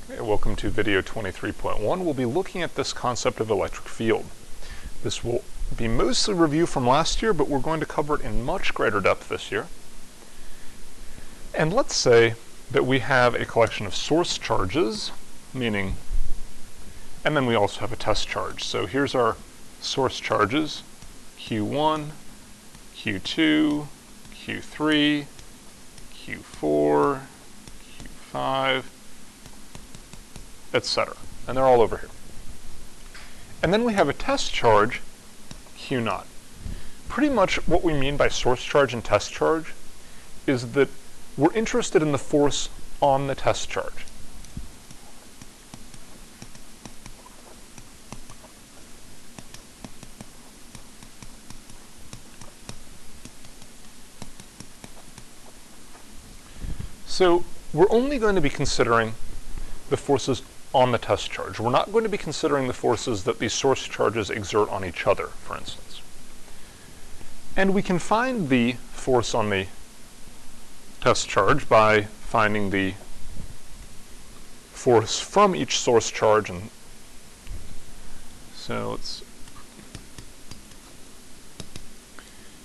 Hey, welcome to video 23.1. We'll be looking at this concept of electric field. This will be mostly review from last year, but we're going to cover it in much greater depth this year. And let's say that we have a collection of source charges, and then we also have a test charge. So here's our source charges, Q1, Q2, Q3, Q4, Q5, etc. And they're all over here. And then we have a test charge, Q naught. Pretty much what we mean by source charge and test charge is that we're interested in the force on the test charge. So we're only going to be considering the forces on the test charge. We're not going to be considering the forces that these source charges exert on each other, for instance. And we can find the force on the test charge by finding the force from each source charge. And so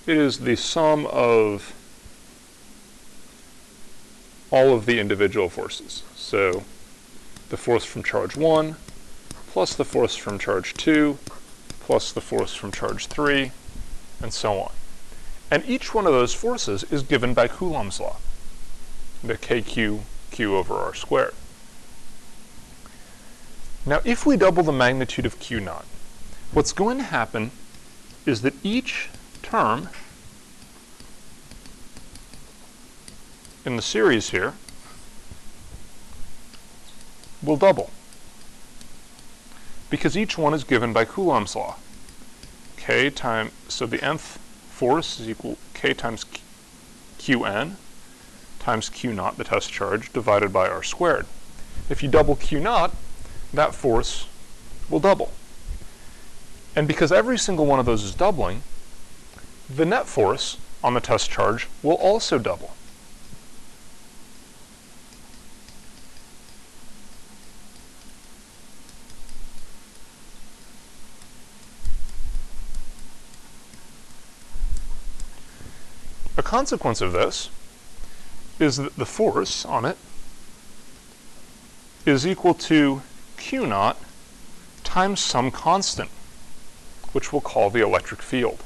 it is the sum of all of the individual forces. So the force from charge 1 plus the force from charge 2 plus the force from charge 3, and so on. And each one of those forces is given by Coulomb's law, the kq q over r squared. Now if we double the magnitude of Q naught, what's going to happen is that each term in the series here will double, because each one is given by Coulomb's law. So the nth force is equal k times qn times q naught, the test charge, divided by r squared. If you double q naught, that force will double. And because every single one of those is doubling, the net force on the test charge will also double. A consequence of this is that the force on it is equal to Q naught times some constant, which we'll call the electric field.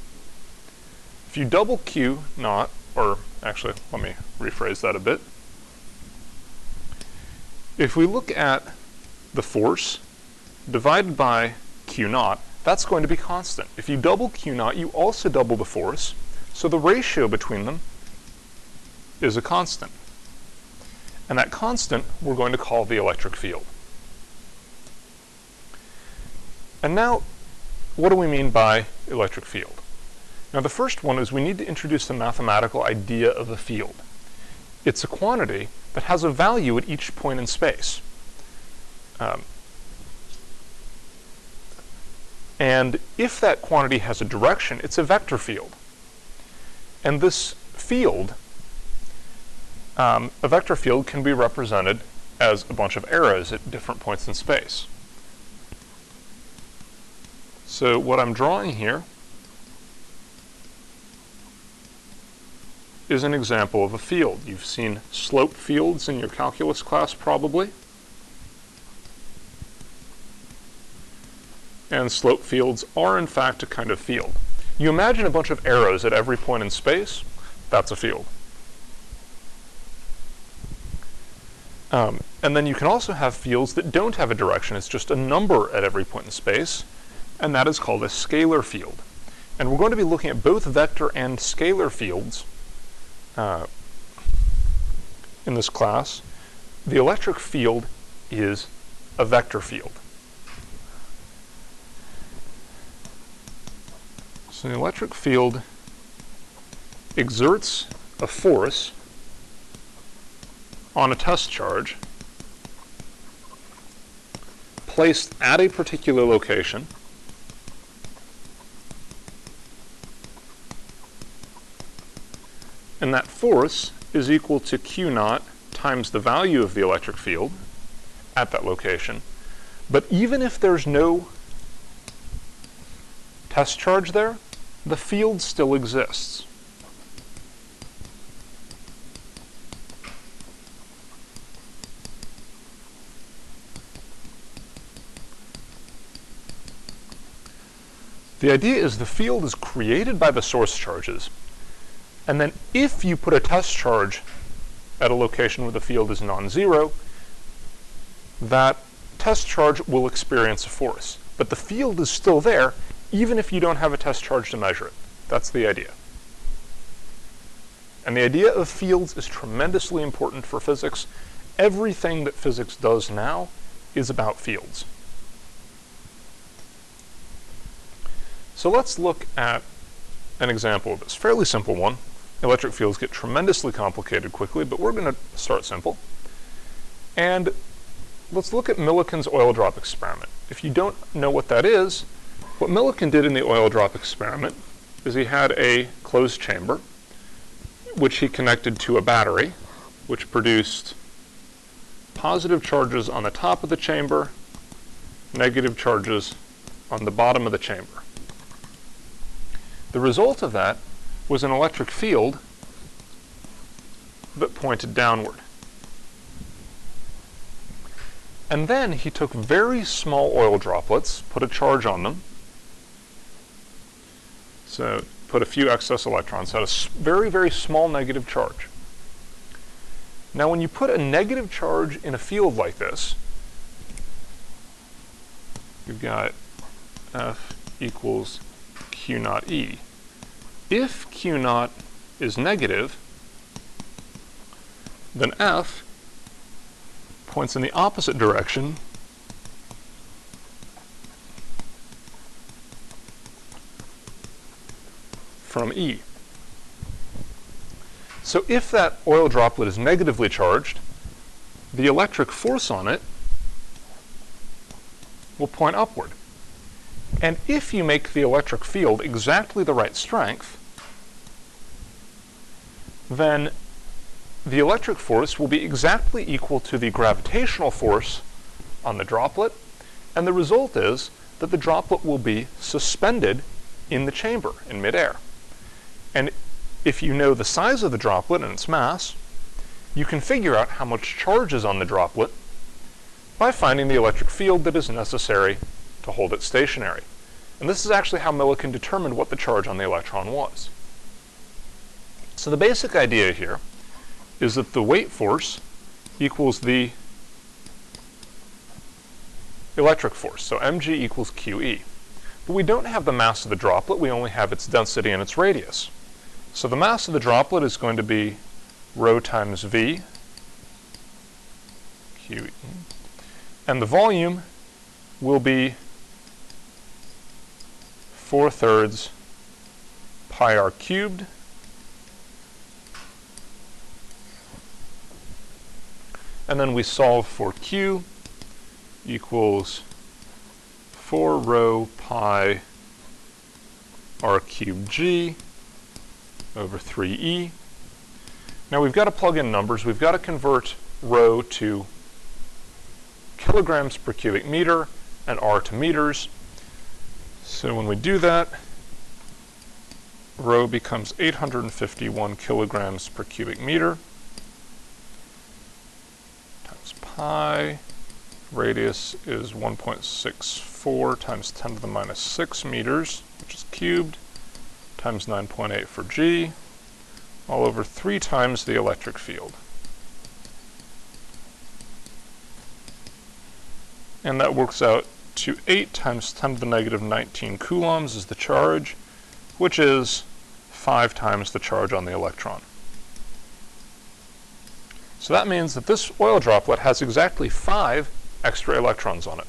If you double Q naught, or actually, let me rephrase that a bit. If we look at the force divided by Q naught, that's going to be constant. If you double Q naught, you also double the force. So the ratio between them is a constant. And that constant we're going to call the electric field. And now, what do we mean by electric field? Now the first one is we need to introduce the mathematical idea of a field. It's a quantity that has a value at each point in space. And if that quantity has a direction, it's a vector field. And this field, a vector field, can be represented as a bunch of arrows at different points in space. So what I'm drawing here is an example of a field. You've seen slope fields in your calculus class probably. And slope fields are in fact a kind of field. You imagine a bunch of arrows at every point in space, that's a field. And then you can also have fields that don't have a direction, it's just a number at every point in space, and that is called a scalar field. And we're going to be looking at both vector and scalar fields in this class. The electric field is a vector field. So the electric field exerts a force on a test charge placed at a particular location, and that force is equal to Q naught times the value of the electric field, at that location. But even if there's no test charge there, the field still exists. The idea is the field is created by the source charges, and then if you put a test charge at a location where the field is non-zero, that test charge will experience a force. But the field is still there, even if you don't have a test charge to measure it. That's the idea. And the idea of fields is tremendously important for physics. Everything that physics does now is about fields. So let's look at an example of this. Fairly simple one. Electric fields get tremendously complicated quickly, but we're going to start simple. And let's look at Milliken's oil drop experiment. If you don't know what that is, what Milliken did in the oil drop experiment is he had a closed chamber, which he connected to a battery, which produced positive charges on the top of the chamber, negative charges on the bottom of the chamber. The result of that was an electric field that pointed downward. And then he took very small oil droplets, put a charge on them, so put a few excess electrons, had a very, very small negative charge. Now when you put a negative charge in a field like this, you've got F equals Q naught E. If Q naught is negative, then F points in the opposite direction from E. So if that oil droplet is negatively charged, the electric force on it will point upward. And if you make the electric field exactly the right strength, then the electric force will be exactly equal to the gravitational force on the droplet, and the result is that the droplet will be suspended in the chamber in midair. And if you know the size of the droplet and its mass, you can figure out how much charge is on the droplet by finding the electric field that is necessary to hold it stationary. And this is actually how Milliken determined what the charge on the electron was. So the basic idea here is that the weight force equals the electric force, so mg equals QE. But we don't have the mass of the droplet, we only have its density and its radius. So the mass of the droplet is going to be rho times v, QE, and the volume will be 4/3 pi r cubed and then we solve for Q equals 4 rho pi r cubed g over 3e. Now we've got to plug in numbers. We've got to convert rho to kilograms per cubic meter and r to meters. So when we do that, rho becomes 851 kilograms per cubic meter times pi. Radius is 1.64 times 10 to the minus 6 meters, which is cubed, times 9.8 for g, all over 3 times the electric field. And that works out to 8 times 10 to the negative 19 coulombs is the charge, which is 5 times the charge on the electron. So that means that this oil droplet has exactly 5 extra electrons on it.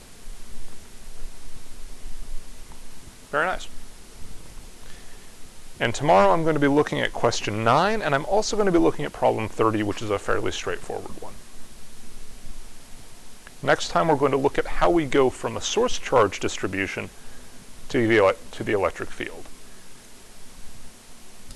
Very nice. And tomorrow I'm going to be looking at question 9, and I'm also going to be looking at problem 30, which is a fairly straightforward one. Next time we're going to look at how we go from a source charge distribution to the electric field.